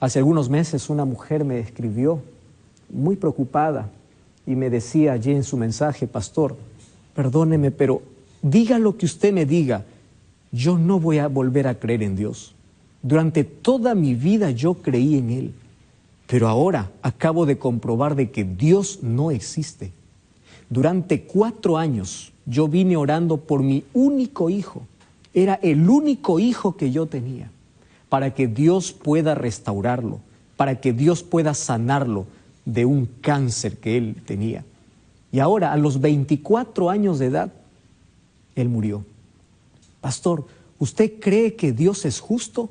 Hace algunos meses una mujer me escribió muy preocupada y me decía allí en su mensaje: pastor, perdóneme, pero diga lo que usted me diga, yo no voy a volver a creer en Dios. Durante toda mi vida yo creí en Él, pero ahora acabo de comprobar de que Dios no existe. Durante 4 años yo vine orando por mi único hijo. Era el único hijo que yo tenía, para que Dios pueda restaurarlo, para que Dios pueda sanarlo de un cáncer que él tenía. Y ahora, a los 24 años de edad, él murió. Pastor, ¿usted cree que Dios es justo?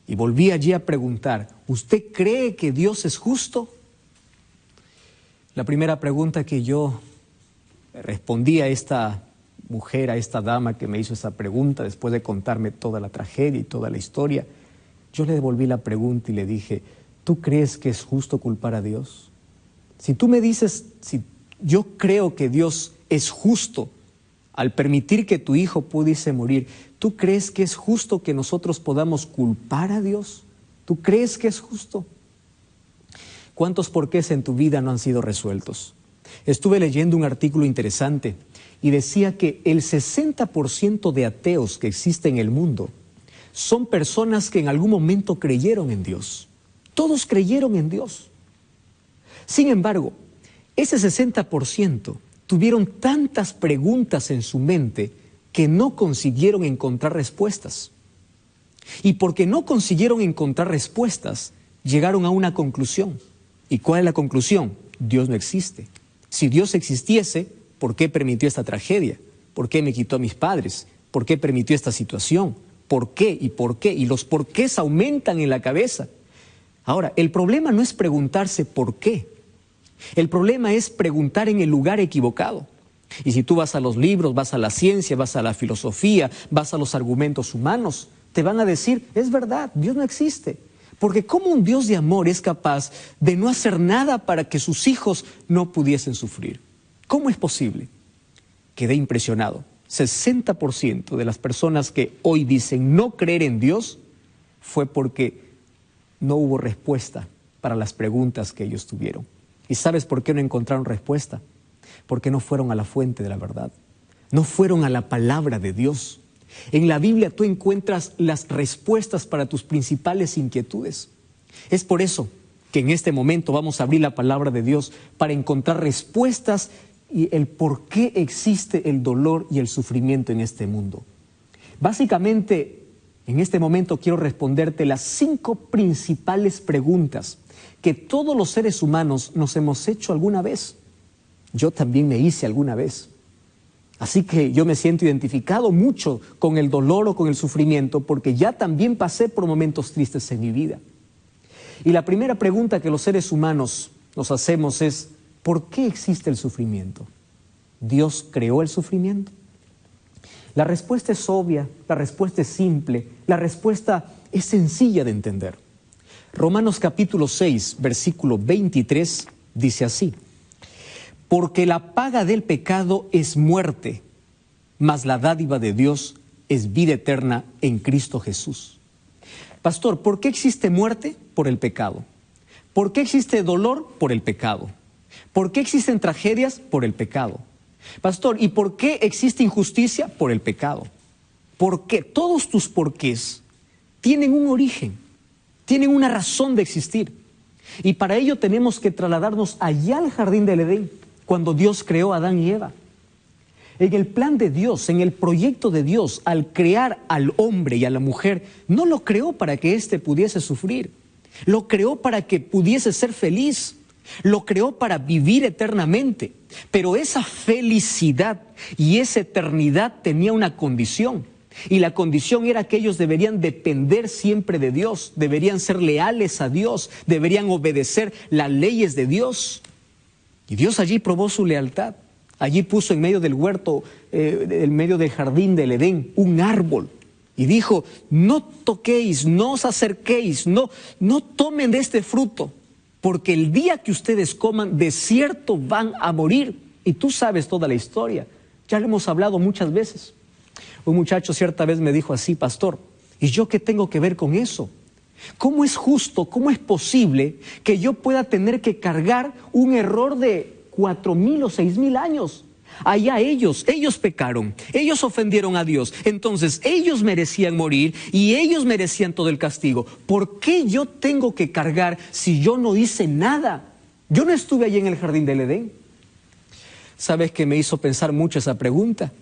Y volví allí a preguntar, ¿usted cree que Dios es justo? La primera pregunta que yo respondí a esta mujer, a esta dama que me hizo esa pregunta, después de contarme toda la tragedia y toda la historia, yo le devolví la pregunta y le dije: ¿tú crees que es justo culpar a Dios? Si tú me dices, si yo creo que Dios es justo al permitir que tu hijo pudiese morir, ¿tú crees que es justo que nosotros podamos culpar a Dios? ¿Tú crees que es justo? ¿Cuántos porqués en tu vida no han sido resueltos? Estuve leyendo un artículo interesante y decía que el 60% de ateos que existen en el mundo son personas que en algún momento creyeron en Dios. Todos creyeron en Dios. Sin embargo, ese 60% tuvieron tantas preguntas en su mente que no consiguieron encontrar respuestas. Y porque no consiguieron encontrar respuestas, llegaron a una conclusión. ¿Y cuál es la conclusión? Dios no existe. Si Dios existiese, ¿por qué permitió esta tragedia? ¿Por qué me quitó a mis padres? ¿Por qué permitió esta situación? ¿Por qué y por qué? Y los porqués aumentan en la cabeza. Ahora, el problema no es preguntarse por qué. El problema es preguntar en el lugar equivocado. Y si tú vas a los libros, vas a la ciencia, vas a la filosofía, vas a los argumentos humanos, te van a decir: es verdad, Dios no existe. Porque ¿cómo un Dios de amor es capaz de no hacer nada para que sus hijos no pudiesen sufrir? ¿Cómo es posible? Quedé impresionado. 60% de las personas que hoy dicen no creer en Dios fue porque no hubo respuesta para las preguntas que ellos tuvieron. ¿Y sabes por qué no encontraron respuesta? Porque no fueron a la fuente de la verdad. No fueron a la palabra de Dios. En la Biblia tú encuentras las respuestas para tus principales inquietudes. Es por eso que en este momento vamos a abrir la palabra de Dios para encontrar respuestas y el por qué existe el dolor y el sufrimiento en este mundo. Básicamente, en este momento quiero responderte las 5 principales preguntas que todos los seres humanos nos hemos hecho alguna vez. Yo también me hice alguna vez. Así que yo me siento identificado mucho con el dolor o con el sufrimiento, porque ya también pasé por momentos tristes en mi vida. Y la primera pregunta que los seres humanos nos hacemos es: ¿por qué existe el sufrimiento? ¿Dios creó el sufrimiento? La respuesta es obvia, la respuesta es simple, la respuesta es sencilla de entender. Romanos capítulo 6, versículo 23, dice así: porque la paga del pecado es muerte, mas la dádiva de Dios es vida eterna en Cristo Jesús. Pastor, ¿por qué existe muerte? Por el pecado. ¿Por qué existe dolor? Por el pecado. ¿Por qué existen tragedias? Por el pecado. Pastor, ¿y por qué existe injusticia? Por el pecado. ¿Por qué? Todos tus porqués tienen un origen, tienen una razón de existir. Y para ello tenemos que trasladarnos allá al jardín del Edén, cuando Dios creó a Adán y Eva. En el plan de Dios, en el proyecto de Dios, al crear al hombre y a la mujer, no lo creó para que éste pudiese sufrir. Lo creó para que pudiese ser feliz. Lo creó para vivir eternamente. Pero esa felicidad y esa eternidad tenía una condición. Y la condición era que ellos deberían depender siempre de Dios, deberían ser leales a Dios, deberían obedecer las leyes de Dios. Y Dios allí probó su lealtad. Allí puso en medio del huerto, en medio del jardín del Edén, un árbol. Y dijo: no toquéis, no os acerquéis, no tomen de este fruto, porque el día que ustedes coman, de cierto van a morir. Y tú sabes toda la historia, ya lo hemos hablado muchas veces. Un muchacho cierta vez me dijo así: pastor, ¿y yo qué tengo que ver con eso? ¿Cómo es justo, cómo es posible que yo pueda tener que cargar un error de 4,000 o 6,000 años? Allá ellos pecaron, ellos ofendieron a Dios, entonces ellos merecían morir y ellos merecían todo el castigo. ¿Por qué yo tengo que cargar si yo no hice nada? Yo no estuve allí en el jardín del Edén. ¿Sabes qué me hizo pensar mucho esa pregunta?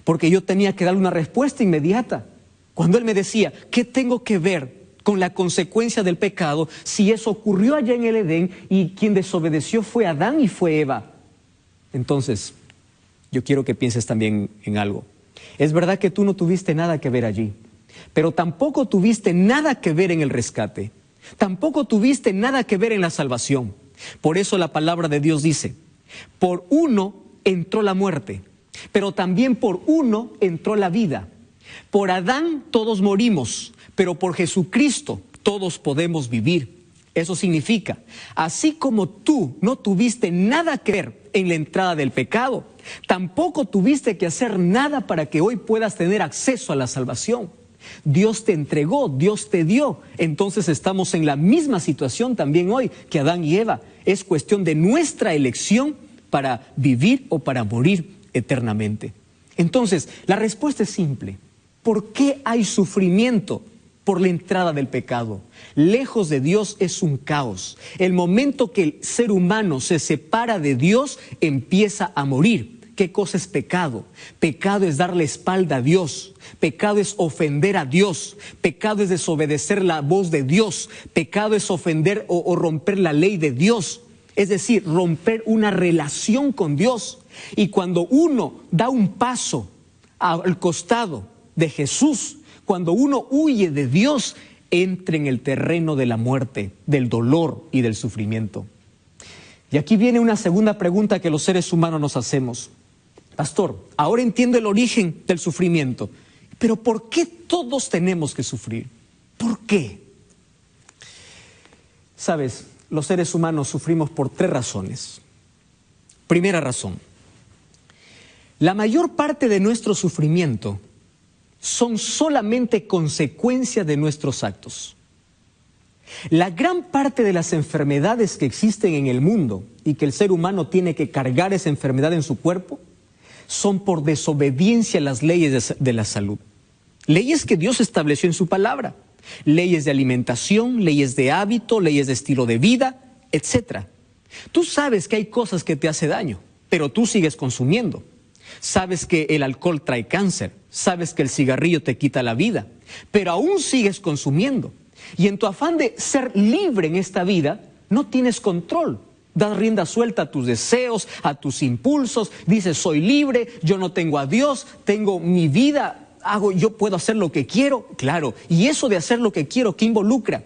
Porque yo tenía que darle una respuesta inmediata. Cuando él me decía, ¿qué tengo que ver con la consecuencia del pecado si eso ocurrió allá en el Edén y quien desobedeció fue Adán y fue Eva? Entonces, yo quiero que pienses también en algo. Es verdad que tú no tuviste nada que ver allí, pero tampoco tuviste nada que ver en el rescate. Tampoco tuviste nada que ver en la salvación. Por eso la palabra de Dios dice, por uno entró la muerte, pero también por uno entró la vida. Por Adán todos morimos, pero por Jesucristo todos podemos vivir. Eso significa, así como tú no tuviste nada que ver en la entrada del pecado, tampoco tuviste que hacer nada para que hoy puedas tener acceso a la salvación. Dios te entregó, Dios te dio. Entonces estamos en la misma situación también hoy que Adán y Eva. Es cuestión de nuestra elección para vivir o para morir eternamente. Entonces, la respuesta es simple. ¿Por qué hay sufrimiento? Por la entrada del pecado. Lejos de Dios es un caos. El momento que el ser humano se separa de Dios, empieza a morir. ¿Qué cosa es pecado? Pecado es darle espalda a Dios. Pecado es ofender a Dios. Pecado es desobedecer la voz de Dios. Pecado es ofender o romper la ley de Dios. Es decir, romper una relación con Dios. Y cuando uno da un paso al costado de Jesús, cuando uno huye de Dios, entra en el terreno de la muerte, del dolor y del sufrimiento. Y aquí viene una segunda pregunta que los seres humanos nos hacemos. Pastor, ahora entiendo el origen del sufrimiento, pero ¿por qué todos tenemos que sufrir? ¿Por qué? Sabes, los seres humanos sufrimos por 3 razones. Primera razón, la mayor parte de nuestro sufrimiento son solamente consecuencia de nuestros actos. La gran parte de las enfermedades que existen en el mundo y que el ser humano tiene que cargar esa enfermedad en su cuerpo son por desobediencia a las leyes de la salud. Leyes que Dios estableció en su palabra. Leyes de alimentación, leyes de hábito, leyes de estilo de vida, etc. Tú sabes que hay cosas que te hacen daño, pero tú sigues consumiendo. Sabes que el alcohol trae cáncer, sabes que el cigarrillo te quita la vida, pero aún sigues consumiendo. Y en tu afán de ser libre en esta vida, no tienes control. Das rienda suelta a tus deseos, a tus impulsos, dices soy libre, yo no tengo a Dios, tengo mi vida, yo puedo hacer lo que quiero. Claro, y eso de hacer lo que quiero, ¿qué involucra?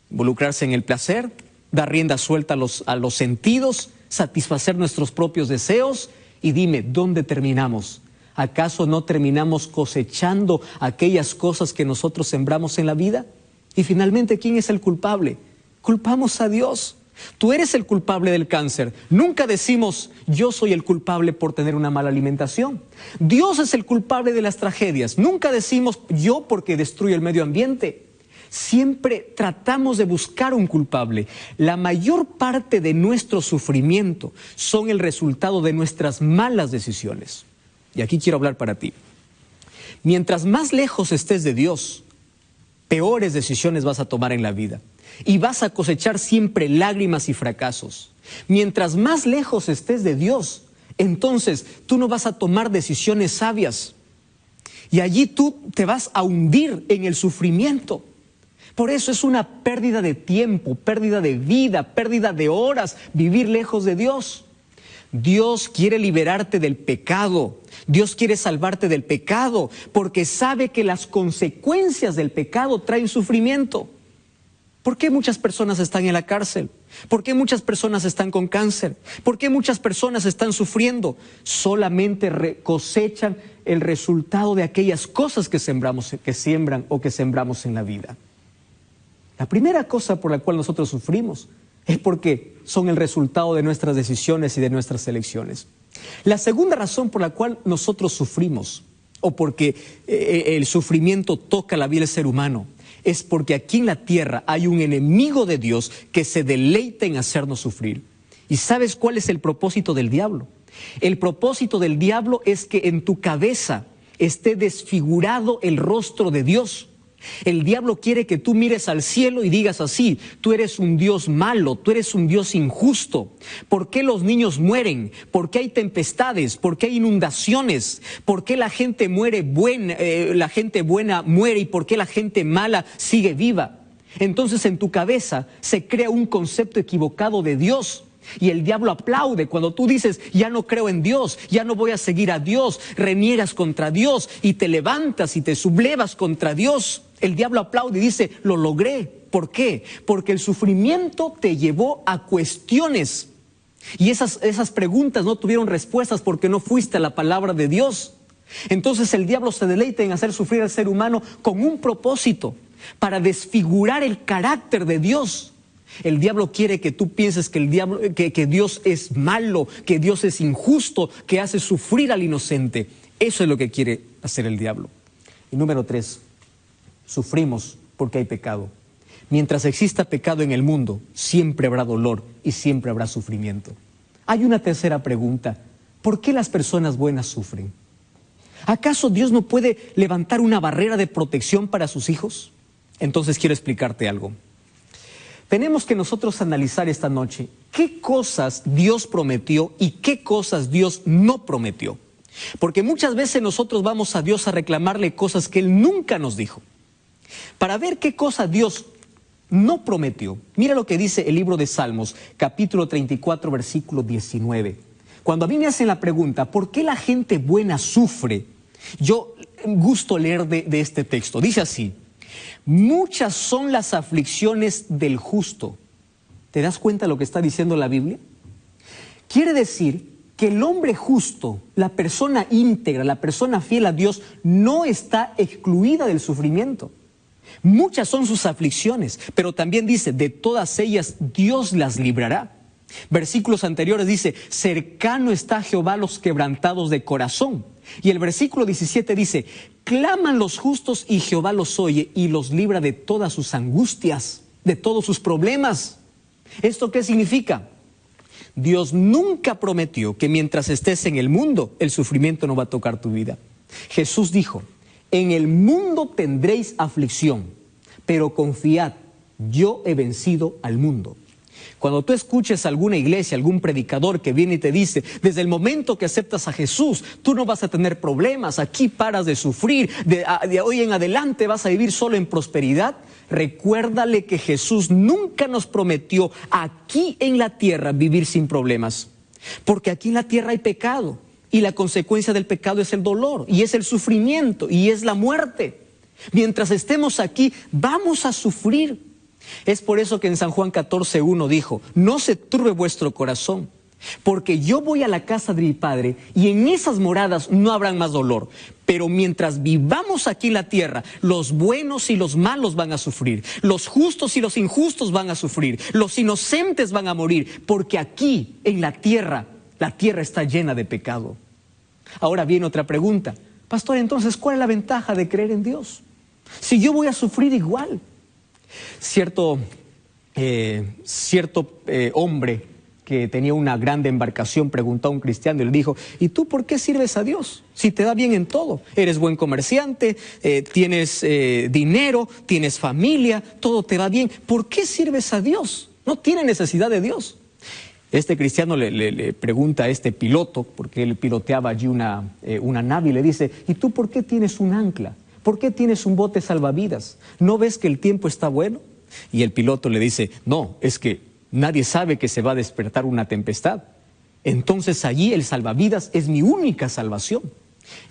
Involucrarse en el placer, dar rienda suelta a los sentidos, satisfacer nuestros propios deseos. Y dime, ¿dónde terminamos? ¿Acaso no terminamos cosechando aquellas cosas que nosotros sembramos en la vida? Y finalmente, ¿quién es el culpable? Culpamos a Dios. Tú eres el culpable del cáncer. Nunca decimos, yo soy el culpable por tener una mala alimentación. Dios es el culpable de las tragedias. Nunca decimos, yo porque destruyo el medio ambiente. Siempre tratamos de buscar un culpable. La mayor parte de nuestro sufrimiento son el resultado de nuestras malas decisiones. Y aquí quiero hablar para ti. Mientras más lejos estés de Dios, peores decisiones vas a tomar en la vida. Y vas a cosechar siempre lágrimas y fracasos. Mientras más lejos estés de Dios, entonces tú no vas a tomar decisiones sabias. Y allí tú te vas a hundir en el sufrimiento. Por eso es una pérdida de tiempo, pérdida de vida, pérdida de horas, vivir lejos de Dios. Dios quiere liberarte del pecado. Dios quiere salvarte del pecado, porque sabe que las consecuencias del pecado traen sufrimiento. ¿Por qué muchas personas están en la cárcel? ¿Por qué muchas personas están con cáncer? ¿Por qué muchas personas están sufriendo? Solamente cosechan el resultado de aquellas cosas que siembran o que sembramos en la vida. La primera cosa por la cual nosotros sufrimos es porque son el resultado de nuestras decisiones y de nuestras elecciones. La segunda razón por la cual nosotros sufrimos, o porque el sufrimiento toca la vida del ser humano, es porque aquí en la tierra hay un enemigo de Dios que se deleita en hacernos sufrir. ¿Y sabes cuál es el propósito del diablo? El propósito del diablo es que en tu cabeza esté desfigurado el rostro de Dios. El diablo quiere que tú mires al cielo y digas así: tú eres un Dios malo, tú eres un Dios injusto. ¿Por qué los niños mueren? ¿Por qué hay tempestades? ¿Por qué hay inundaciones? ¿Por qué la gente la gente buena muere y por qué la gente mala sigue viva? Entonces en tu cabeza se crea un concepto equivocado de Dios. Y el diablo aplaude cuando tú dices: ya no creo en Dios, ya no voy a seguir a Dios, reniegas contra Dios y te levantas y te sublevas contra Dios. El diablo aplaude y dice: lo logré. ¿Por qué? Porque el sufrimiento te llevó a cuestiones y esas preguntas no tuvieron respuestas porque no fuiste a la palabra de Dios. Entonces el diablo se deleita en hacer sufrir al ser humano con un propósito: para desfigurar el carácter de Dios. El diablo quiere que tú pienses que Dios es malo, que Dios es injusto, que hace sufrir al inocente. Eso es lo que quiere hacer el diablo. Y número 3, sufrimos porque hay pecado. Mientras exista pecado en el mundo, siempre habrá dolor y siempre habrá sufrimiento. Hay una tercera pregunta: ¿por qué las personas buenas sufren? ¿Acaso Dios no puede levantar una barrera de protección para sus hijos? Entonces quiero explicarte algo. Tenemos que nosotros analizar esta noche qué cosas Dios prometió y qué cosas Dios no prometió. Porque muchas veces nosotros vamos a Dios a reclamarle cosas que Él nunca nos dijo. Para ver qué cosa Dios no prometió, mira lo que dice el libro de Salmos, capítulo 34, versículo 19. Cuando a mí me hacen la pregunta: ¿por qué la gente buena sufre? Yo gusto leer de este texto. Dice así: muchas son las aflicciones del justo. ¿Te das cuenta de lo que está diciendo la Biblia? Quiere decir que el hombre justo, la persona íntegra, la persona fiel a Dios, no está excluida del sufrimiento. Muchas son sus aflicciones, pero también dice: de todas ellas Dios las librará. Versículos anteriores dice: cercano está Jehová a los quebrantados de corazón. Y el versículo 17 dice: claman los justos y Jehová los oye y los libra de todas sus angustias, de todos sus problemas. ¿Esto qué significa? Dios nunca prometió que mientras estés en el mundo, el sufrimiento no va a tocar tu vida. Jesús dijo: en el mundo tendréis aflicción, pero confiad, yo he vencido al mundo. Cuando tú escuches a alguna iglesia, algún predicador que viene y te dice: desde el momento que aceptas a Jesús, tú no vas a tener problemas, aquí paras de sufrir, de hoy en adelante vas a vivir solo en prosperidad, recuérdale que Jesús nunca nos prometió aquí en la tierra vivir sin problemas. Porque aquí en la tierra hay pecado y la consecuencia del pecado es el dolor y es el sufrimiento y es la muerte. Mientras estemos aquí vamos a sufrir. Es por eso que en San Juan 14:1 dijo: no se turbe vuestro corazón, porque yo voy a la casa de mi Padre y en esas moradas no habrán más dolor. Pero mientras vivamos aquí en la tierra, los buenos y los malos van a sufrir, los justos y los injustos van a sufrir, los inocentes van a morir, porque aquí en la tierra está llena de pecado. Ahora viene otra pregunta: pastor, entonces, ¿cuál es la ventaja de creer en Dios? Si yo voy a sufrir igual. Cierto hombre que tenía una grande embarcación preguntó a un cristiano y le dijo: ¿y tú por qué sirves a Dios? Si te da bien en todo, eres buen comerciante, tienes dinero, tienes familia, todo te va bien, ¿por qué sirves a Dios? No tiene necesidad de Dios. Este cristiano le pregunta a este piloto, porque él piloteaba allí una nave, y le dice: ¿y tú por qué tienes un ancla? ¿Por qué tienes un bote salvavidas? ¿No ves que el tiempo está bueno? Y el piloto le dice: no, es que nadie sabe que se va a despertar una tempestad. Entonces allí el salvavidas es mi única salvación.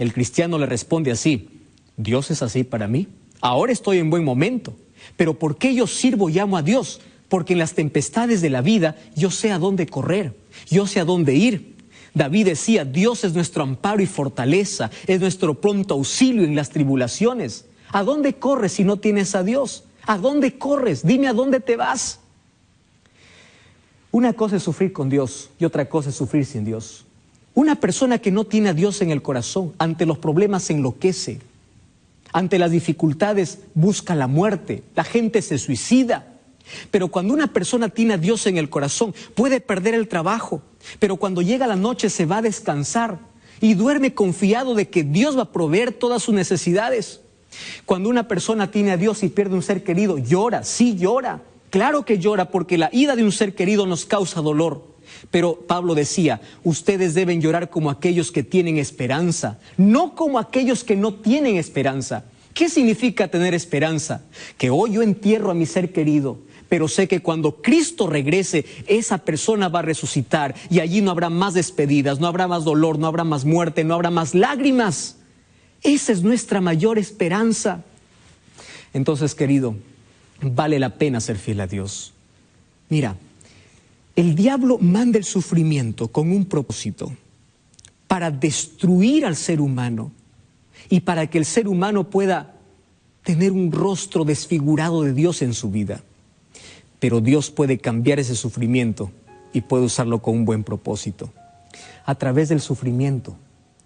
El cristiano le responde así: Dios es así para mí. Ahora estoy en buen momento, pero ¿por qué yo sirvo y amo a Dios? Porque en las tempestades de la vida yo sé a dónde correr, yo sé a dónde ir. David decía: Dios es nuestro amparo y fortaleza, es nuestro pronto auxilio en las tribulaciones. ¿A dónde corres si no tienes a Dios? ¿A dónde corres? Dime, ¿a dónde te vas? Una cosa es sufrir con Dios y otra cosa es sufrir sin Dios. Una persona que no tiene a Dios en el corazón, ante los problemas se enloquece. Ante las dificultades busca la muerte, la gente se suicida. Pero cuando una persona tiene a Dios en el corazón, puede perder el trabajo, pero cuando llega la noche se va a descansar y duerme confiado de que Dios va a proveer todas sus necesidades. Cuando una persona tiene a Dios y pierde un ser querido, llora, sí llora. Claro que llora, porque la ida de un ser querido nos causa dolor. Pero Pablo decía, ustedes deben llorar como aquellos que tienen esperanza, no como aquellos que no tienen esperanza. ¿Qué significa tener esperanza? Que hoy yo entierro a mi ser querido, pero sé que cuando Cristo regrese, esa persona va a resucitar y allí no habrá más despedidas, no habrá más dolor, no habrá más muerte, no habrá más lágrimas. Esa es nuestra mayor esperanza. Entonces, querido, vale la pena ser fiel a Dios. Mira, el diablo manda el sufrimiento con un propósito, para destruir al ser humano y para que el ser humano pueda tener un rostro desfigurado de Dios en su vida. Pero Dios puede cambiar ese sufrimiento y puede usarlo con un buen propósito. A través del sufrimiento,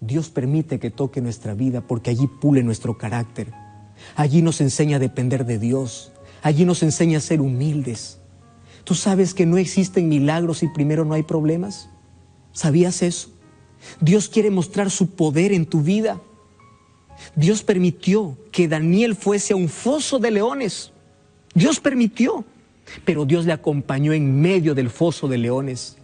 Dios permite que toque nuestra vida porque allí pule nuestro carácter. Allí nos enseña a depender de Dios. Allí nos enseña a ser humildes. ¿Tú sabes que no existen milagros si primero no hay problemas? ¿Sabías eso? Dios quiere mostrar su poder en tu vida. Dios permitió que Daniel fuese a un foso de leones. Dios permitió, pero Dios le acompañó en medio del foso de leones.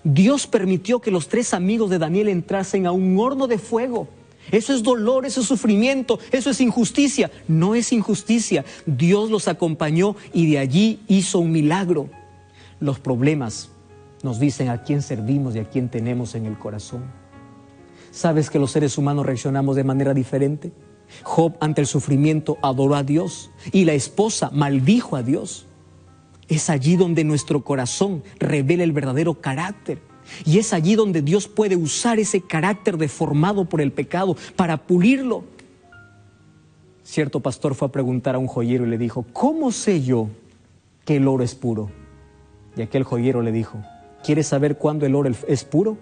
Dios permitió que los 3 amigos de Daniel entrasen a un horno de fuego. Eso es dolor, eso es sufrimiento, eso es injusticia. No es injusticia. Dios los acompañó y de allí hizo un milagro. Los problemas nos dicen a quién servimos y a quién tenemos en el corazón. ¿Sabes que los seres humanos reaccionamos de manera diferente? Job, ante el sufrimiento, adoró a Dios y la esposa maldijo a Dios. Es allí donde nuestro corazón revela el verdadero carácter. Y es allí donde Dios puede usar ese carácter deformado por el pecado para pulirlo. Cierto pastor fue a preguntar a un joyero y le dijo, ¿cómo sé yo que el oro es puro? Y aquel joyero le dijo, ¿quieres saber cuándo el oro es puro?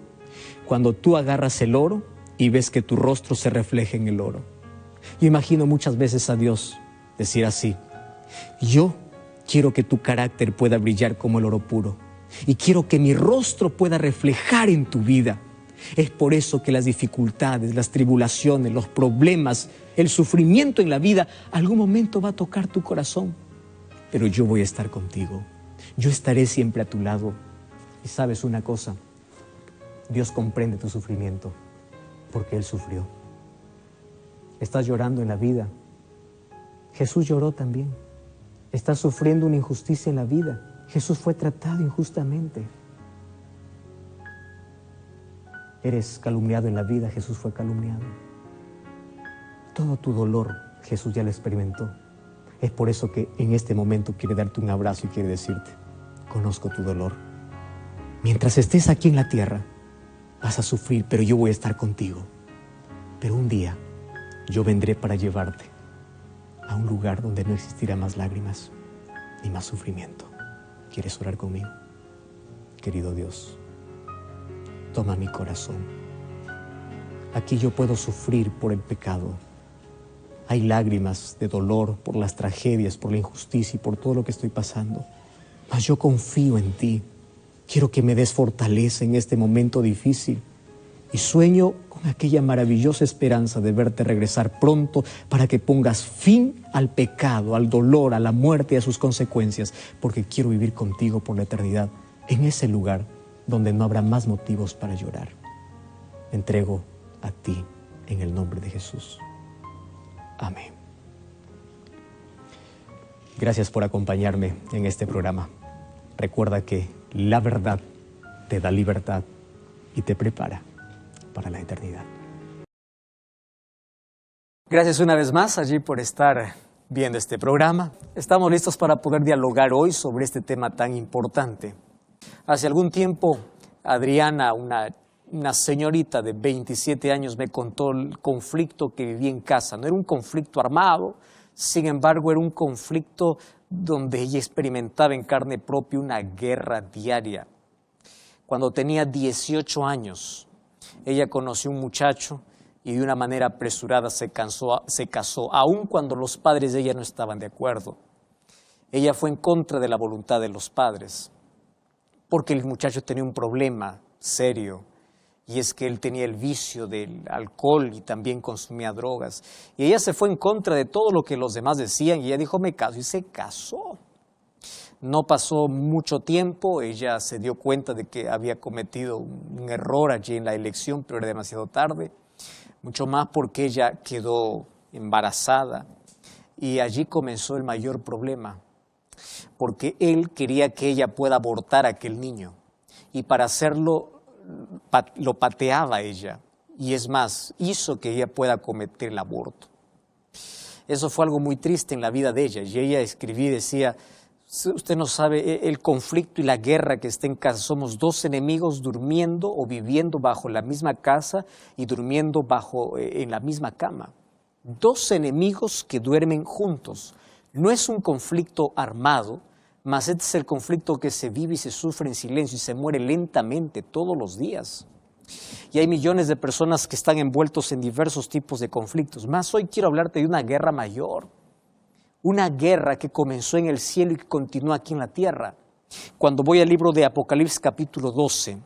Cuando tú agarras el oro y ves que tu rostro se refleja en el oro. Yo imagino muchas veces a Dios decir así, yo quiero que tu carácter pueda brillar como el oro puro y quiero que mi rostro pueda reflejar en tu vida. Es por eso que las dificultades, las tribulaciones, los problemas, el sufrimiento en la vida, algún momento va a tocar tu corazón. Pero yo voy a estar contigo. Yo estaré siempre a tu lado. Y sabes una cosa, Dios comprende tu sufrimiento porque Él sufrió. Estás llorando en la vida. Jesús lloró también. Estás sufriendo una injusticia en la vida. Jesús fue tratado injustamente. Eres calumniado en la vida, Jesús fue calumniado. Todo tu dolor, Jesús ya lo experimentó. Es por eso que en este momento quiere darte un abrazo y quiere decirte, conozco tu dolor. Mientras estés aquí en la tierra, vas a sufrir, pero yo voy a estar contigo. Pero un día, yo vendré para llevarte a un lugar donde no existirá más lágrimas ni más sufrimiento. ¿Quieres orar conmigo? Querido Dios, toma mi corazón. Aquí yo puedo sufrir por el pecado. Hay lágrimas de dolor por las tragedias, por la injusticia y por todo lo que estoy pasando. Mas yo confío en ti. Quiero que me des fortaleza en este momento difícil. Y sueño con aquella maravillosa esperanza de verte regresar pronto para que pongas fin al pecado, al dolor, a la muerte y a sus consecuencias, porque quiero vivir contigo por la eternidad, en ese lugar donde no habrá más motivos para llorar. Me entrego a ti en el nombre de Jesús. Amén. Gracias por acompañarme en este programa. Recuerda que la verdad te da libertad y te prepara para la eternidad. Gracias una vez más allí por estar viendo este programa. Estamos listos para poder dialogar hoy sobre este tema tan importante. Hace algún tiempo, Adriana, una señorita de 27 años, me contó el conflicto que vivía en casa. No era un conflicto armado, sin embargo, era un conflicto donde ella experimentaba en carne propia una guerra diaria. Cuando tenía 18 años, ella conoció un muchacho y de una manera apresurada se casó, aun cuando los padres de ella no estaban de acuerdo. Ella fue en contra de la voluntad de los padres, porque el muchacho tenía un problema serio, y es que él tenía el vicio del alcohol y también consumía drogas. Y ella se fue en contra de todo lo que los demás decían, y ella dijo, me caso, y se casó. No pasó mucho tiempo, ella se dio cuenta de que había cometido un error allí en la elección, pero era demasiado tarde. Mucho más porque ella quedó embarazada, y allí comenzó el mayor problema, porque él quería que ella pueda abortar a aquel niño, y para hacerlo lo pateaba a ella, y es más, hizo que ella pueda cometer el aborto. Eso fue algo muy triste en la vida de ella, y ella escribía y decía, usted no sabe el conflicto y la guerra que está en casa. Somos dos enemigos durmiendo o viviendo bajo la misma casa y durmiendo en la misma cama. Dos enemigos que duermen juntos. No es un conflicto armado, mas este es el conflicto que se vive y se sufre en silencio y se muere lentamente todos los días. Y hay millones de personas que están envueltos en diversos tipos de conflictos. Más hoy quiero hablarte de una guerra mayor. Una guerra que comenzó en el cielo y que continúa aquí en la tierra. Cuando voy al libro de Apocalipsis capítulo 12,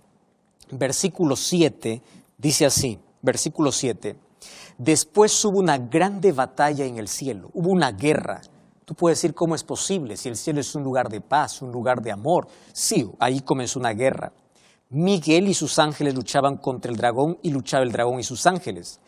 versículo 7, dice así, versículo 7. Después hubo una grande batalla en el cielo, hubo una guerra. Tú puedes decir, ¿cómo es posible? Si el cielo es un lugar de paz, un lugar de amor. Sí, ahí comenzó una guerra. Miguel y sus ángeles luchaban contra el dragón y luchaba el dragón y sus ángeles.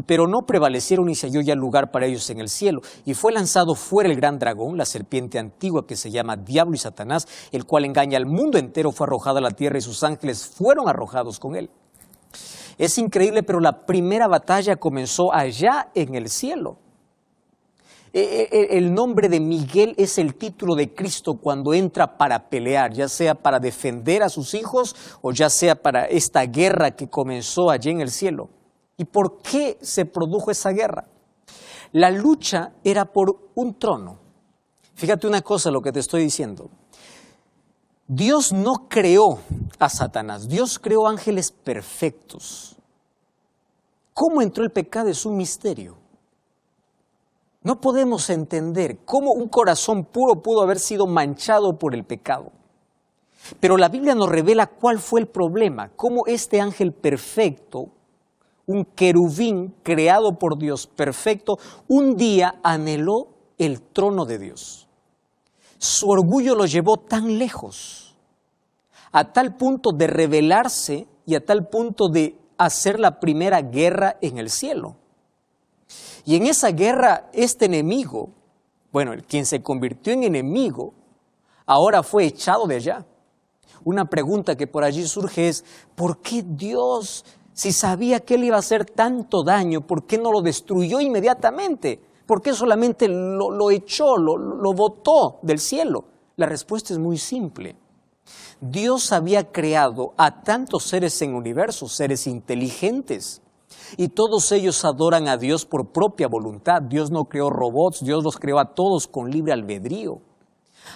Pero no prevalecieron ni se halló ya lugar para ellos en el cielo. Y fue lanzado fuera el gran dragón, la serpiente antigua que se llama Diablo y Satanás, el cual engaña al mundo entero, fue arrojado a la tierra y sus ángeles fueron arrojados con él. Es increíble, pero la primera batalla comenzó allá en el cielo. El nombre de Miguel es el título de Cristo cuando entra para pelear, ya sea para defender a sus hijos o ya sea para esta guerra que comenzó allí en el cielo. ¿Y por qué se produjo esa guerra? La lucha era por un trono. Fíjate una cosa lo que te estoy diciendo. Dios no creó a Satanás, Dios creó ángeles perfectos. ¿Cómo entró el pecado? Es un misterio. No podemos entender cómo un corazón puro pudo haber sido manchado por el pecado. Pero la Biblia nos revela cuál fue el problema, cómo este ángel perfecto, un querubín creado por Dios perfecto, un día anheló el trono de Dios. Su orgullo lo llevó tan lejos, a tal punto de rebelarse y a tal punto de hacer la primera guerra en el cielo. Y en esa guerra, este enemigo, quien se convirtió en enemigo, ahora fue echado de allá. Una pregunta que por allí surge es, ¿por qué Dios, si sabía que él iba a hacer tanto daño, por qué no lo destruyó inmediatamente? ¿Por qué solamente lo echó, lo botó del cielo? La respuesta es muy simple. Dios había creado a tantos seres en el universo, seres inteligentes, y todos ellos adoran a Dios por propia voluntad. Dios no creó robots, Dios los creó a todos con libre albedrío.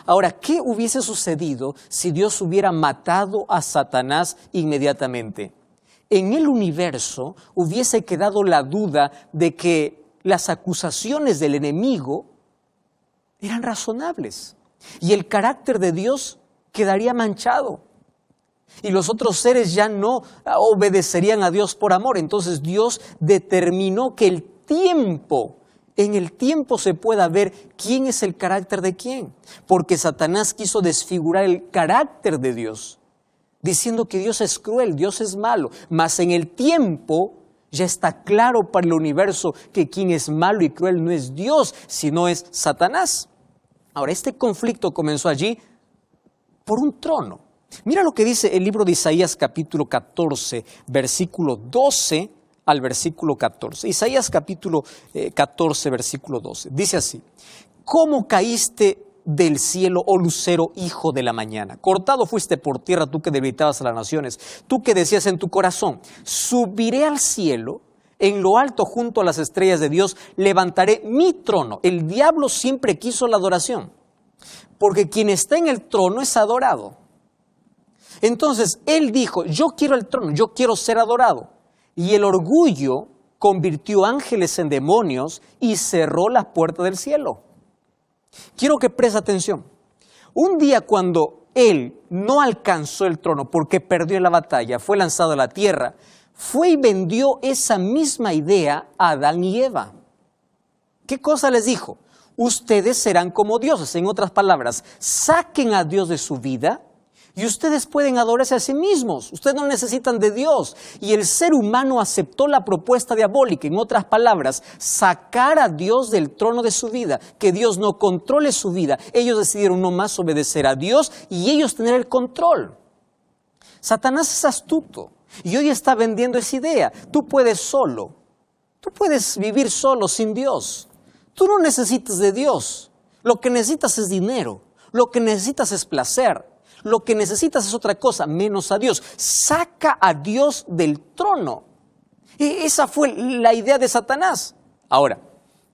Ahora, ¿qué hubiese sucedido si Dios hubiera matado a Satanás inmediatamente? En el universo hubiese quedado la duda de que las acusaciones del enemigo eran razonables y el carácter de Dios quedaría manchado. Y los otros seres ya no obedecerían a Dios por amor. Entonces Dios determinó que en el tiempo se pueda ver quién es el carácter de quién. Porque Satanás quiso desfigurar el carácter de Dios, diciendo que Dios es cruel, Dios es malo. Mas en el tiempo ya está claro para el universo que quien es malo y cruel no es Dios, sino es Satanás. Ahora, este conflicto comenzó allí por un trono. Mira lo que dice el libro de Isaías capítulo 14, versículo 12 al versículo 14. Isaías capítulo 14, versículo 12. Dice así, ¿cómo caíste del cielo, oh lucero, hijo de la mañana? Cortado fuiste por tierra, tú que debilitabas a las naciones, tú que decías en tu corazón, subiré al cielo, en lo alto junto a las estrellas de Dios, levantaré mi trono. El diablo siempre quiso la adoración, porque quien está en el trono es adorado. Entonces, él dijo, yo quiero el trono, yo quiero ser adorado. Y el orgullo convirtió ángeles en demonios y cerró las puertas del cielo. Quiero que preste atención. Un día cuando él no alcanzó el trono porque perdió la batalla, fue lanzado a la tierra, fue y vendió esa misma idea a Adán y Eva. ¿Qué cosa les dijo? Ustedes serán como dioses. En otras palabras, saquen a Dios de su vida y ustedes pueden adorarse a sí mismos. Ustedes no necesitan de Dios. Y el ser humano aceptó la propuesta diabólica. En otras palabras, sacar a Dios del trono de su vida. Que Dios no controle su vida. Ellos decidieron no más obedecer a Dios y ellos tener el control. Satanás es astuto y hoy está vendiendo esa idea. Tú puedes solo. Tú puedes vivir solo sin Dios. Tú no necesitas de Dios. Lo que necesitas es dinero. Lo que necesitas es placer. Lo que necesitas es otra cosa, menos a Dios. Saca a Dios del trono. Esa fue la idea de Satanás. Ahora,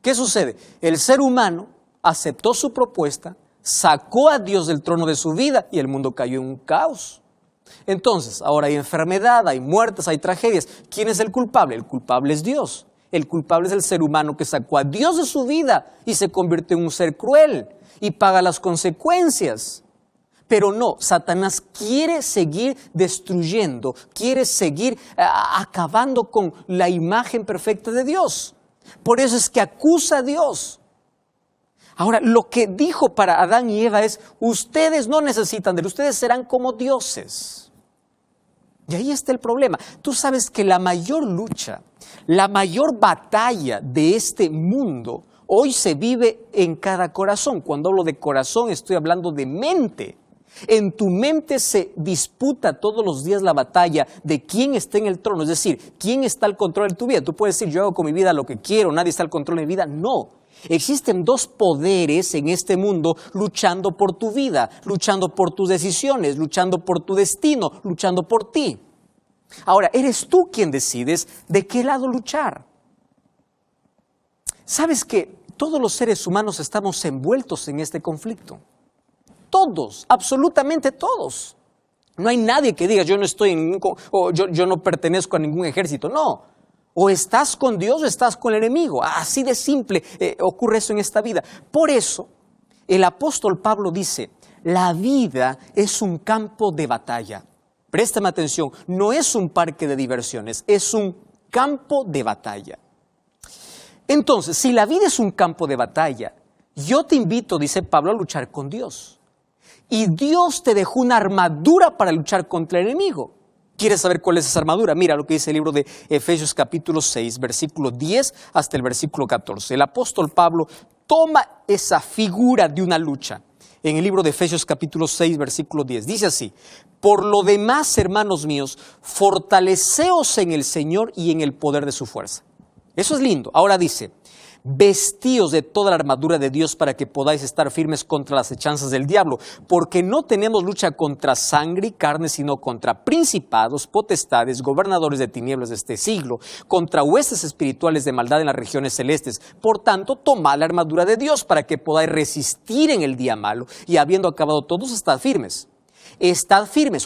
¿qué sucede? El ser humano aceptó su propuesta, sacó a Dios del trono de su vida y el mundo cayó en un caos. Entonces, ahora hay enfermedad, hay muertes, hay tragedias. ¿Quién es el culpable? El culpable es Dios. El culpable es el ser humano que sacó a Dios de su vida y se convirtió en un ser cruel y paga las consecuencias. Pero no, Satanás quiere seguir destruyendo, quiere seguir acabando con la imagen perfecta de Dios. Por eso es que acusa a Dios. Ahora, lo que dijo para Adán y Eva es, ustedes no necesitan de él, ustedes serán como dioses. Y ahí está el problema. Tú sabes que la mayor lucha, la mayor batalla de este mundo hoy se vive en cada corazón. Cuando hablo de corazón estoy hablando de mente. En tu mente se disputa todos los días la batalla de quién está en el trono, es decir, quién está al control de tu vida. Tú puedes decir, yo hago con mi vida lo que quiero, nadie está al control de mi vida. No, existen dos poderes en este mundo luchando por tu vida, luchando por tus decisiones, luchando por tu destino, luchando por ti. Ahora, eres tú quien decides de qué lado luchar. ¿Sabes que todos los seres humanos estamos envueltos en este conflicto? Todos, absolutamente todos. No hay nadie que diga yo no estoy en ningún, o yo no pertenezco a ningún ejército. No, o estás con Dios o estás con el enemigo. Así de simple ocurre eso en esta vida. Por eso el apóstol Pablo dice, la vida es un campo de batalla. Préstame atención, no es un parque de diversiones, es un campo de batalla. Entonces, si la vida es un campo de batalla, yo te invito, dice Pablo, a luchar con Dios. Y Dios te dejó una armadura para luchar contra el enemigo. ¿Quieres saber cuál es esa armadura? Mira lo que dice el libro de Efesios capítulo 6, versículo 10 hasta el versículo 14. El apóstol Pablo toma esa figura de una lucha. En el libro de Efesios capítulo 6, versículo 10. Dice así, por lo demás, hermanos míos, fortaleceos en el Señor y en el poder de su fuerza. Eso es lindo. Ahora dice, vestíos de toda la armadura de Dios para que podáis estar firmes contra las hechanzas del diablo, porque no tenemos lucha contra sangre y carne, sino contra principados, potestades, gobernadores de tinieblas de este siglo, contra huestes espirituales de maldad en las regiones celestes. Por tanto, tomad la armadura de Dios para que podáis resistir en el día malo, y habiendo acabado todos, estad firmes. Estad firmes,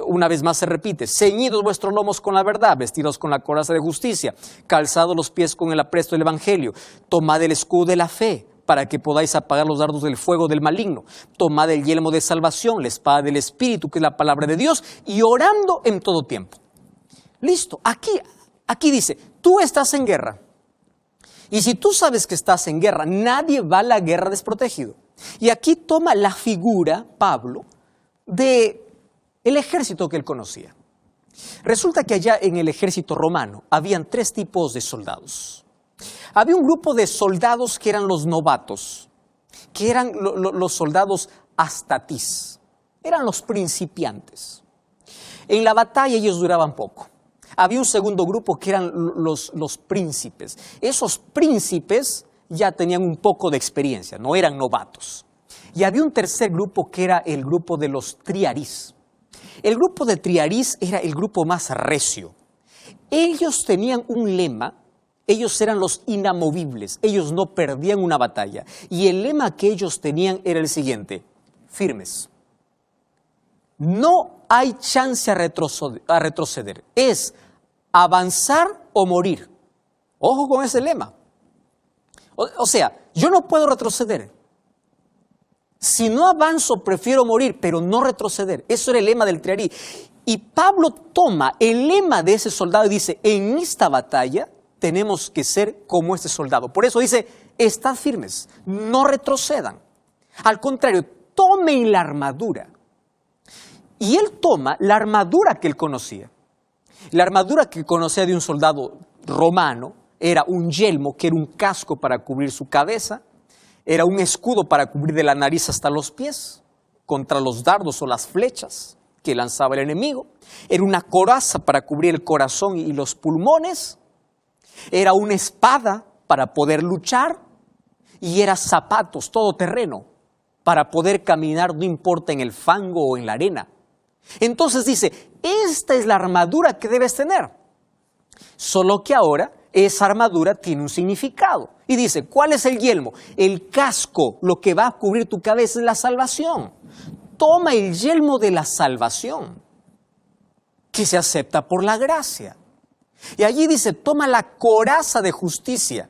una vez más se repite, ceñidos vuestros lomos con la verdad, vestidos con la coraza de justicia, calzados los pies con el apresto del evangelio, tomad el escudo de la fe, para que podáis apagar los dardos del fuego del maligno, tomad el yelmo de salvación, la espada del Espíritu, que es la palabra de Dios, y orando en todo tiempo. Listo, aquí dice, tú estás en guerra, y si tú sabes que estás en guerra, nadie va a la guerra desprotegido. Y aquí toma la figura, Pablo, de el ejército que él conocía. Resulta que allá en el ejército romano habían tres tipos de soldados. Había un grupo de soldados que eran los novatos, que eran los soldados astatis, eran los principiantes. En la batalla ellos duraban poco. Había un segundo grupo que eran los príncipes. Esos príncipes ya tenían un poco de experiencia, no eran novatos. Y había un tercer grupo que era el grupo de los triarís. El grupo de triarís era el grupo más recio. Ellos tenían un lema, ellos eran los inamovibles, ellos no perdían una batalla. Y el lema que ellos tenían era el siguiente, firmes. No hay chance a retroceder, es avanzar o morir. Ojo con ese lema. O sea, yo no puedo retroceder. Si no avanzo, prefiero morir, pero no retroceder. Eso era el lema del triarí. Y Pablo toma el lema de ese soldado y dice, en esta batalla tenemos que ser como este soldado. Por eso dice, estad firmes, no retrocedan. Al contrario, tomen la armadura. Y él toma la armadura que él conocía. La armadura que conocía de un soldado romano era un yelmo, que era un casco para cubrir su cabeza, era un escudo para cubrir de la nariz hasta los pies, contra los dardos o las flechas que lanzaba el enemigo. Era una coraza para cubrir el corazón y los pulmones. Era una espada para poder luchar. Y era zapatos todoterreno para poder caminar, no importa en el fango o en la arena. Entonces dice, esta es la armadura que debes tener. Solo que ahora esa armadura tiene un significado. Y dice, ¿cuál es el yelmo? El casco, lo que va a cubrir tu cabeza es la salvación. Toma el yelmo de la salvación, que se acepta por la gracia. Y allí dice, toma la coraza de justicia.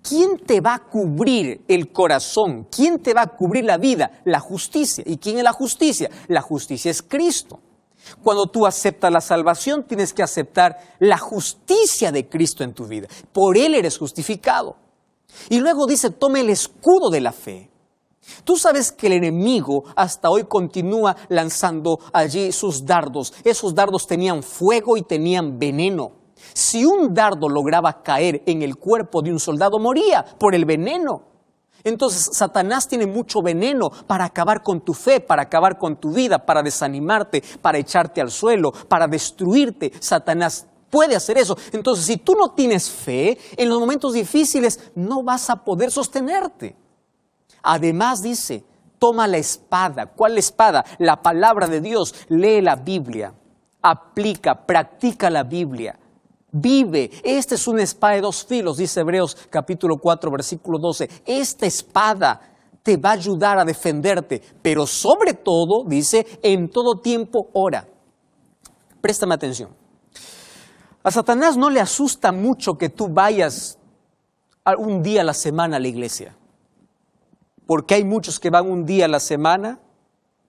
¿Quién te va a cubrir el corazón? ¿Quién te va a cubrir la vida? La justicia. ¿Y quién es la justicia? La justicia es Cristo. Cuando tú aceptas la salvación, tienes que aceptar la justicia de Cristo en tu vida. Por Él eres justificado. Y luego dice, toma el escudo de la fe. Tú sabes que el enemigo hasta hoy continúa lanzando allí sus dardos. Esos dardos tenían fuego y tenían veneno. Si un dardo lograba caer en el cuerpo de un soldado, moría por el veneno. Entonces Satanás tiene mucho veneno para acabar con tu fe, para acabar con tu vida, para desanimarte, para echarte al suelo, para destruirte. Satanás puede hacer eso. Entonces, si tú no tienes fe, en los momentos difíciles no vas a poder sostenerte. Además dice, toma la espada. ¿Cuál espada? La palabra de Dios. Lee la Biblia, aplica, practica la Biblia. Vive. Esta es una espada de dos filos, dice Hebreos capítulo 4, versículo 12. Esta espada te va a ayudar a defenderte, pero sobre todo, dice, en todo tiempo ora. Préstame atención. A Satanás no le asusta mucho que tú vayas un día a la semana a la iglesia, porque hay muchos que van un día a la semana,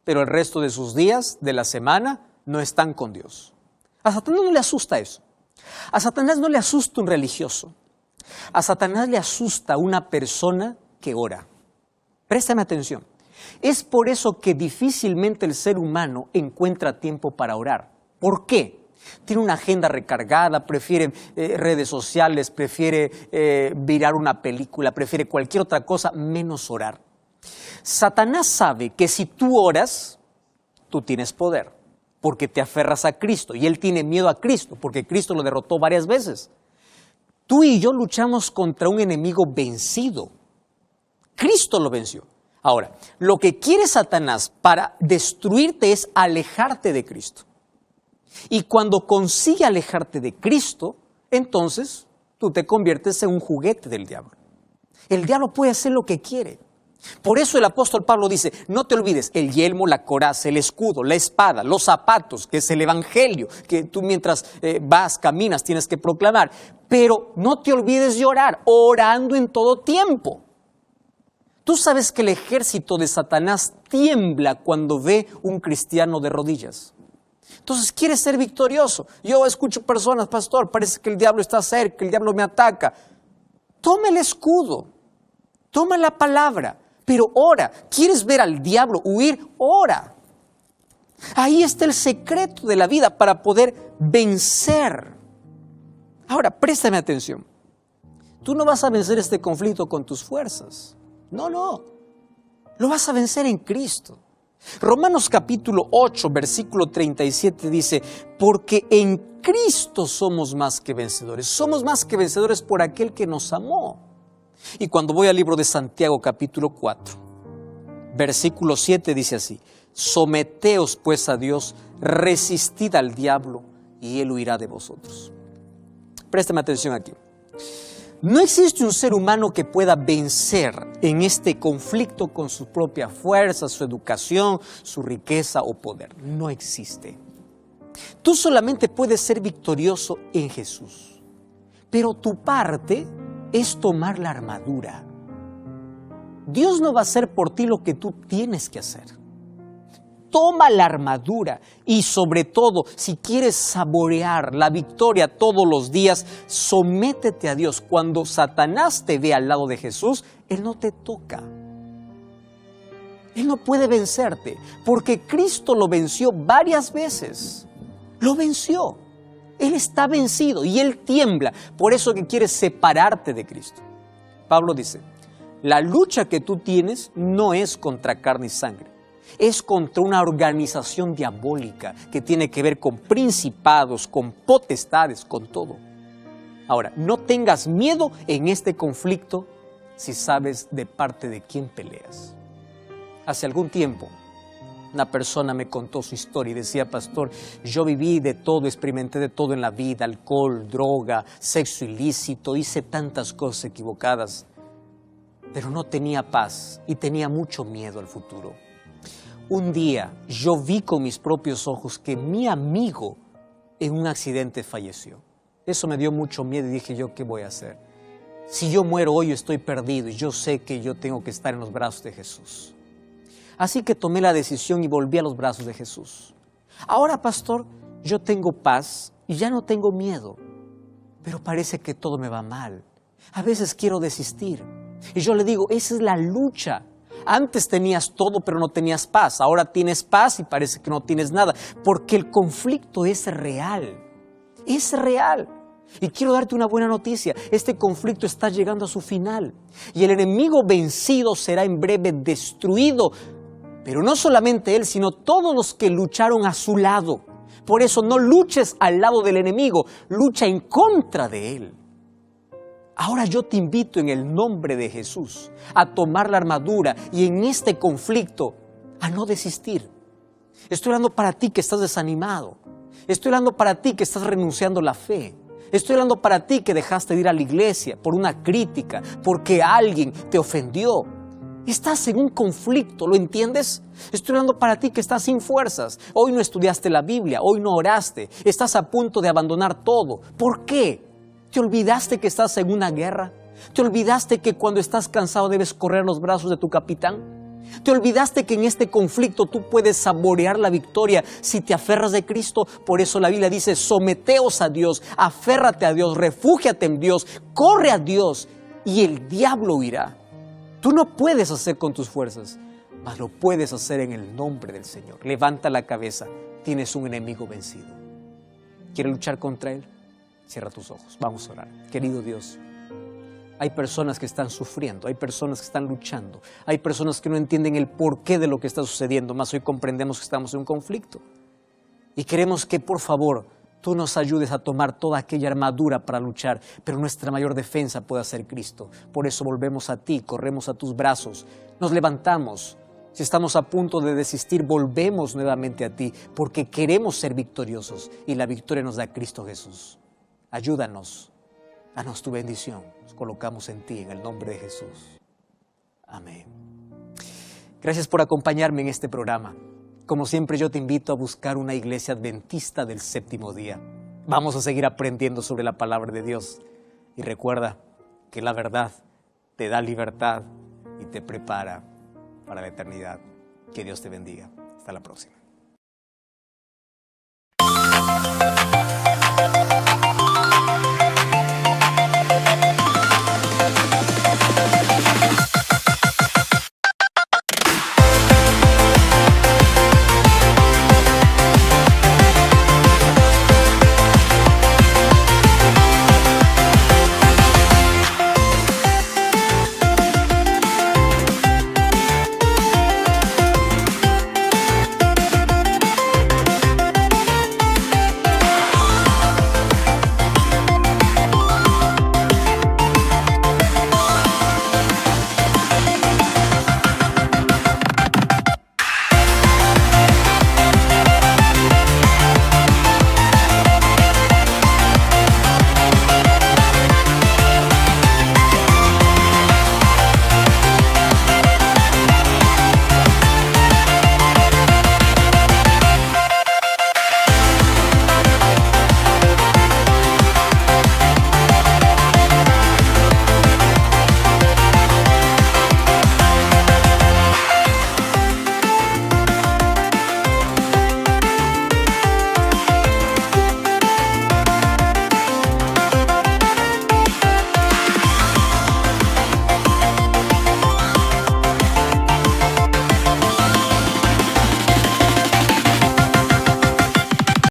pero el resto de sus días de la semana no están con Dios. A Satanás no le asusta eso. A Satanás no le asusta un religioso. A Satanás le asusta una persona que ora. Préstame atención. Es por eso que difícilmente el ser humano encuentra tiempo para orar. ¿Por qué? Tiene una agenda recargada, prefiere redes sociales, prefiere mirar una película, prefiere cualquier otra cosa menos orar. Satanás sabe que si tú oras, tú tienes poder, porque te aferras a Cristo, y él tiene miedo a Cristo, porque Cristo lo derrotó varias veces. Tú y yo luchamos contra un enemigo vencido. Cristo lo venció. Ahora, lo que quiere Satanás para destruirte es alejarte de Cristo. Y cuando consigue alejarte de Cristo, entonces tú te conviertes en un juguete del diablo. El diablo puede hacer lo que quiere. Por eso el apóstol Pablo dice, no te olvides, el yelmo, la coraza, el escudo, la espada, los zapatos, que es el evangelio, que tú mientras vas, caminas, tienes que proclamar. Pero no te olvides de orar, orando en todo tiempo. Tú sabes que el ejército de Satanás tiembla cuando ve un cristiano de rodillas. Entonces, ¿quieres ser victorioso? Yo escucho personas, pastor, parece que el diablo está cerca, el diablo me ataca. Toma el escudo, toma la palabra, pero ora. ¿Quieres ver al diablo huir? Ora. Ahí está el secreto de la vida para poder vencer. Ahora, préstame atención. Tú no vas a vencer este conflicto con tus fuerzas. No. Lo vas a vencer en Cristo. Romanos capítulo 8, versículo 37 dice, porque en Cristo somos más que vencedores. Somos más que vencedores por aquel que nos amó. Y cuando voy al libro de Santiago capítulo 4, versículo 7 dice así, someteos pues a Dios, resistid al diablo y él huirá de vosotros. Préstame atención aquí. No existe un ser humano que pueda vencer en este conflicto con su propia fuerza, su educación, su riqueza o poder. No existe. Tú solamente puedes ser victorioso en Jesús. Pero tu parte es tomar la armadura. Dios no va a hacer por ti lo que tú tienes que hacer. Toma la armadura y sobre todo, si quieres saborear la victoria todos los días, sométete a Dios. Cuando Satanás te ve al lado de Jesús, Él no te toca. Él no puede vencerte, porque Cristo lo venció varias veces. Lo venció. Él está vencido y Él tiembla. Por eso que quiere separarte de Cristo. Pablo dice, la lucha que tú tienes no es contra carne y sangre. Es contra una organización diabólica que tiene que ver con principados, con potestades, con todo. Ahora, no tengas miedo en este conflicto si sabes de parte de quién peleas. Hace algún tiempo, una persona me contó su historia y decía, pastor, yo viví de todo, experimenté de todo en la vida, alcohol, droga, sexo ilícito, hice tantas cosas equivocadas, pero no tenía paz y tenía mucho miedo al futuro. Un día yo vi con mis propios ojos que mi amigo en un accidente falleció. Eso me dio mucho miedo y dije yo, ¿qué voy a hacer? Si yo muero hoy, yo estoy perdido y yo sé que yo tengo que estar en los brazos de Jesús. Así que tomé la decisión y volví a los brazos de Jesús. Ahora, pastor, yo tengo paz y ya no tengo miedo, pero parece que todo me va mal. A veces quiero desistir. Y yo le digo, esa es la lucha. Antes tenías todo, pero no tenías paz. Ahora tienes paz y parece que no tienes nada, porque el conflicto es real. Es real. Y quiero darte una buena noticia. Este conflicto está llegando a su final. Y el enemigo vencido será en breve destruido. Pero no solamente él, sino todos los que lucharon a su lado. Por eso no luches al lado del enemigo, lucha en contra de él. Ahora yo te invito en el nombre de Jesús a tomar la armadura y en este conflicto a no desistir. Estoy hablando para ti que estás desanimado. Estoy hablando para ti que estás renunciando a la fe. Estoy hablando para ti que dejaste de ir a la iglesia por una crítica, porque alguien te ofendió. Estás en un conflicto, ¿lo entiendes? Estoy hablando para ti que estás sin fuerzas. Hoy no estudiaste la Biblia, hoy no oraste. Estás a punto de abandonar todo. ¿Por qué? ¿Te olvidaste que estás en una guerra? ¿Te olvidaste que cuando estás cansado debes correr los brazos de tu capitán? ¿Te olvidaste que en este conflicto tú puedes saborear la victoria si te aferras de Cristo? Por eso la Biblia dice, someteos a Dios, aférrate a Dios, refúgiate en Dios, corre a Dios y el diablo huirá. Tú no puedes hacer con tus fuerzas, mas lo puedes hacer en el nombre del Señor. Levanta la cabeza, tienes un enemigo vencido. ¿Quieres luchar contra él? Cierra tus ojos, vamos a orar. Querido Dios, hay personas que están sufriendo, hay personas que están luchando, hay personas que no entienden el porqué de lo que está sucediendo, mas hoy comprendemos que estamos en un conflicto. Y queremos que, por favor, tú nos ayudes a tomar toda aquella armadura para luchar, pero nuestra mayor defensa pueda ser Cristo. Por eso volvemos a ti, corremos a tus brazos, nos levantamos. Si estamos a punto de desistir, volvemos nuevamente a ti, porque queremos ser victoriosos y la victoria nos da Cristo Jesús. Ayúdanos, danos tu bendición. Nos colocamos en ti, en el nombre de Jesús. Amén. Gracias por acompañarme en este programa. Como siempre, yo te invito a buscar una iglesia adventista del séptimo día. Vamos a seguir aprendiendo sobre la palabra de Dios. Y recuerda que la verdad te da libertad y te prepara para la eternidad. Que Dios te bendiga. Hasta la próxima.